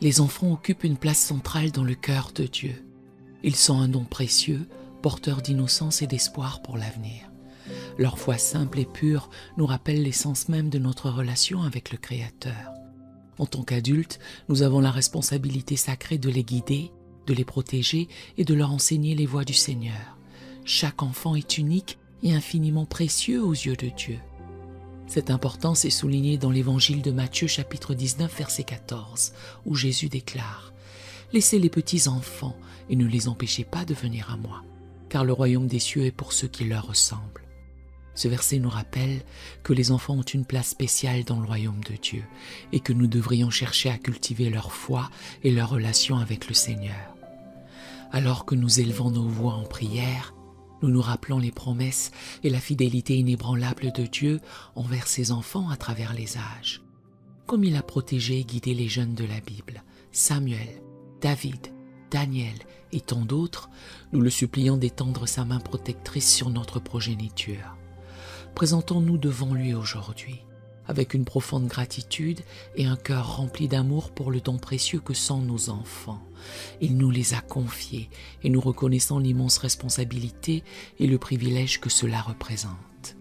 Les enfants occupent une place centrale dans le cœur de Dieu. Ils sont un don précieux, porteur d'innocence et d'espoir pour l'avenir. Leur foi simple et pure nous rappelle l'essence même de notre relation avec le Créateur. En tant qu'adultes, nous avons la responsabilité sacrée de les guider, de les protéger et de leur enseigner les voies du Seigneur. Chaque enfant est unique et infiniment précieux aux yeux de Dieu. Cette importance est soulignée dans l'évangile de Matthieu chapitre 19 verset 14 où Jésus déclare « Laissez les petits enfants et ne les empêchez pas de venir à moi, car le royaume des cieux est pour ceux qui leur ressemblent. » Ce verset nous rappelle que les enfants ont une place spéciale dans le royaume de Dieu et que nous devrions chercher à cultiver leur foi et leur relation avec le Seigneur. Alors que nous élevons nos voix en prière, nous nous rappelons les promesses et la fidélité inébranlable de Dieu envers ses enfants à travers les âges. Comme il a protégé et guidé les jeunes de la Bible, Samuel, David, Daniel et tant d'autres, nous le supplions d'étendre sa main protectrice sur notre progéniture. Présentons-nous devant lui aujourd'hui, avec une profonde gratitude et un cœur rempli d'amour pour le don précieux que sont nos enfants. Il nous les a confiés et nous reconnaissons l'immense responsabilité et le privilège que cela représente.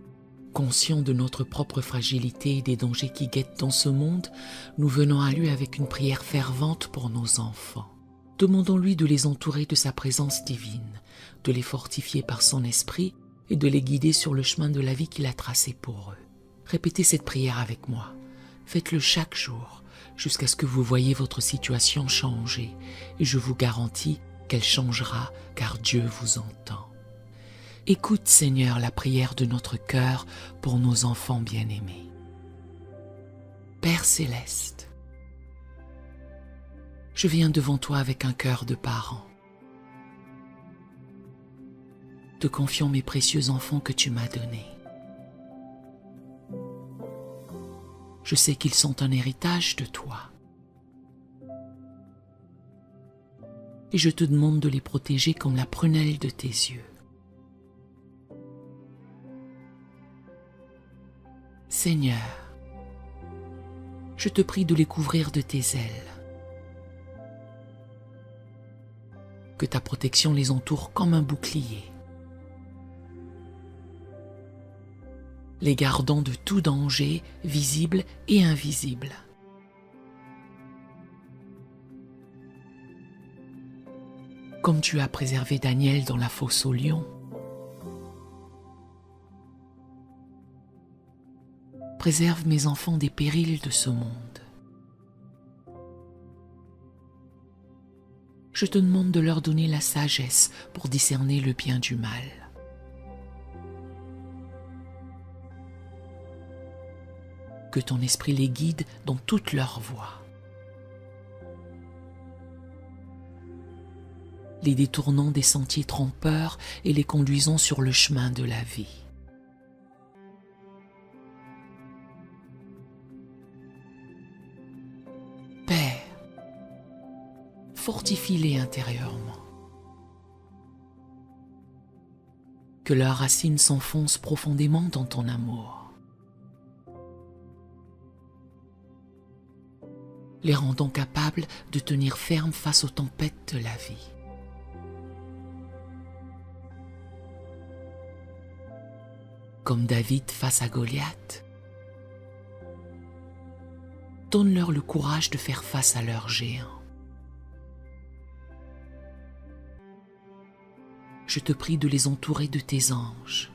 Conscients de notre propre fragilité et des dangers qui guettent dans ce monde, nous venons à lui avec une prière fervente pour nos enfants. Demandons-lui de les entourer de sa présence divine, de les fortifier par son esprit et de les guider sur le chemin de la vie qu'il a tracé pour eux. Répétez cette prière avec moi. Faites-le chaque jour jusqu'à ce que vous voyez votre situation changer et je vous garantis qu'elle changera car Dieu vous entend. Écoute Seigneur la prière de notre cœur pour nos enfants bien-aimés. Père céleste, je viens devant toi avec un cœur de parent. Te confiant mes précieux enfants que tu m'as donnés. Je sais qu'ils sont un héritage de toi. Et je te demande de les protéger comme la prunelle de tes yeux. Seigneur, je te prie de les couvrir de tes ailes. Que ta protection les entoure comme un bouclier. Les gardant de tout danger, visible et invisible. Comme tu as préservé Daniel dans la fosse aux lions, préserve mes enfants des périls de ce monde. Je te demande de leur donner la sagesse pour discerner le bien du mal. Que ton esprit les guide dans toutes leurs voies. Les détournant des sentiers trompeurs et les conduisant sur le chemin de la vie. Père, fortifie-les intérieurement. Que leurs racines s'enfoncent profondément dans ton amour. Les rendant capables de tenir ferme face aux tempêtes de la vie. Comme David face à Goliath, donne-leur le courage de faire face à leurs géants. Je te prie de les entourer de tes anges.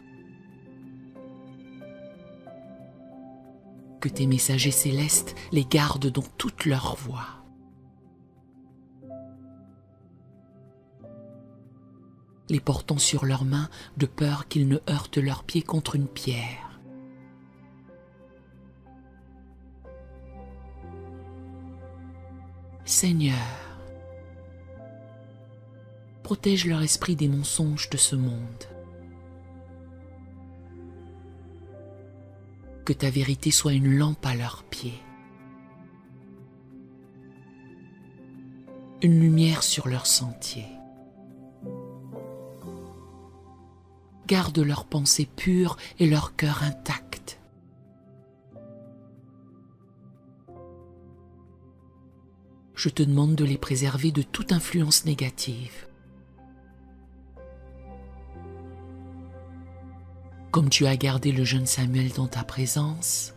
Que tes messagers célestes les gardent dans toutes leurs voies. Les portant sur leurs mains de peur qu'ils ne heurtent leurs pieds contre une pierre. Seigneur, protège leur esprit des mensonges de ce monde. Que ta vérité soit une lampe à leurs pieds, une lumière sur leur sentier. Garde leurs pensées pures et leur cœur intact. Je te demande de les préserver de toute influence négative. Comme tu as gardé le jeune Samuel dans ta présence,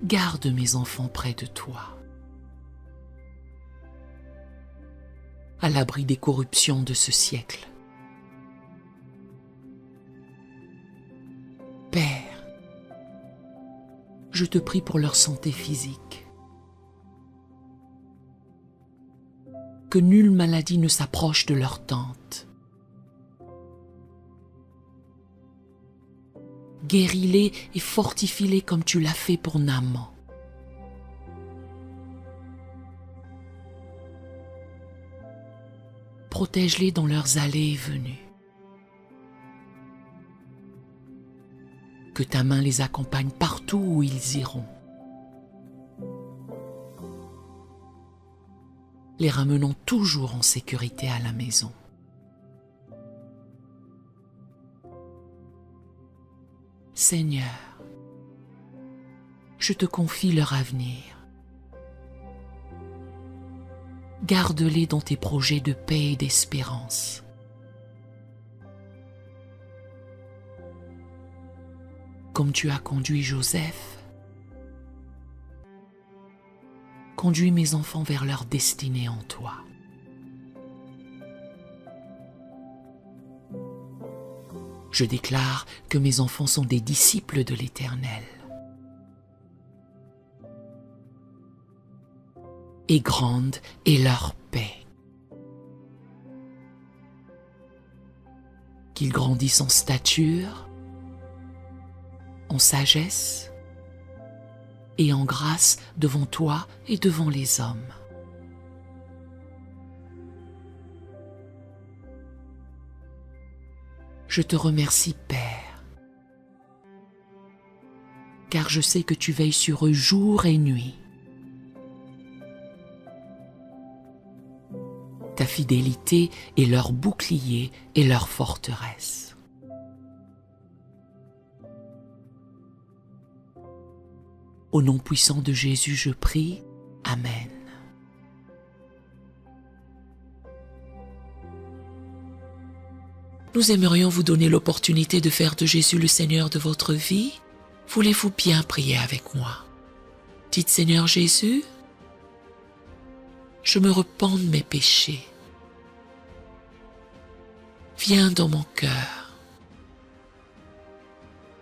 garde mes enfants près de toi, à l'abri des corruptions de ce siècle. Père, je te prie pour leur santé physique, que nulle maladie ne s'approche de leur tente. Guéris-les et fortifie-les comme tu l'as fait pour Naaman. Protège-les dans leurs allées et venues. Que ta main les accompagne partout où ils iront. Les ramenant toujours en sécurité à la maison. Seigneur, je te confie leur avenir. Garde-les dans tes projets de paix et d'espérance. Comme tu as conduit Joseph, conduis mes enfants vers leur destinée en toi. Je déclare que mes enfants sont des disciples de l'Éternel. Et grande est leur paix. Qu'ils grandissent en stature, en sagesse et en grâce devant toi et devant les hommes. Je te remercie, Père, car je sais que tu veilles sur eux jour et nuit. Ta fidélité est leur bouclier et leur forteresse. Au nom puissant de Jésus, je prie. Amen. Nous aimerions vous donner l'opportunité de faire de Jésus le Seigneur de votre vie. Voulez-vous bien prier avec moi? Dites: Seigneur Jésus, je me repens de mes péchés. Viens dans mon cœur.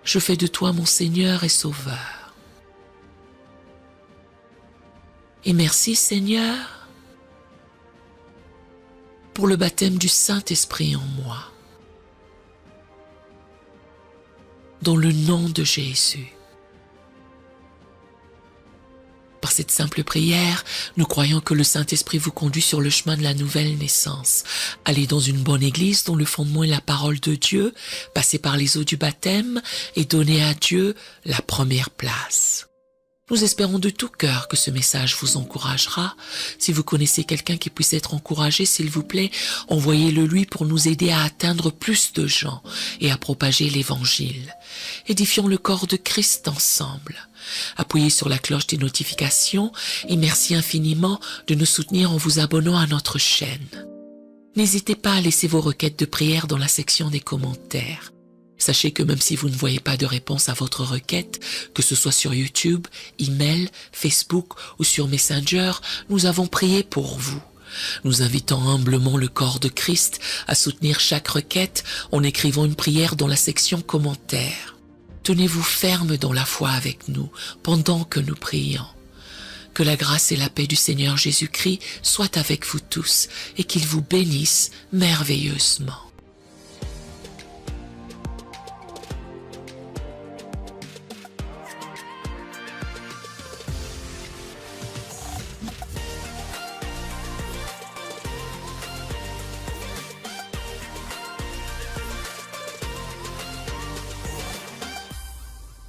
Je fais de toi mon Seigneur et Sauveur. Et merci, Seigneur, pour le baptême du Saint-Esprit en moi. Dans le nom de Jésus. Par cette simple prière, nous croyons que le Saint-Esprit vous conduit sur le chemin de la nouvelle naissance. Allez dans une bonne église dont le fondement est la parole de Dieu, passez par les eaux du baptême et donnez à Dieu la première place. Nous espérons de tout cœur que ce message vous encouragera. Si vous connaissez quelqu'un qui puisse être encouragé, s'il vous plaît, envoyez-le lui pour nous aider à atteindre plus de gens et à propager l'Évangile. Édifions le corps de Christ ensemble. Appuyez sur la cloche des notifications et merci infiniment de nous soutenir en vous abonnant à notre chaîne. N'hésitez pas à laisser vos requêtes de prière dans la section des commentaires. Sachez que même si vous ne voyez pas de réponse à votre requête, que ce soit sur YouTube, email, Facebook ou sur Messenger, nous avons prié pour vous. Nous invitons humblement le corps de Christ à soutenir chaque requête en écrivant une prière dans la section commentaires. Tenez-vous ferme dans la foi avec nous pendant que nous prions. Que la grâce et la paix du Seigneur Jésus-Christ soient avec vous tous et qu'il vous bénisse merveilleusement.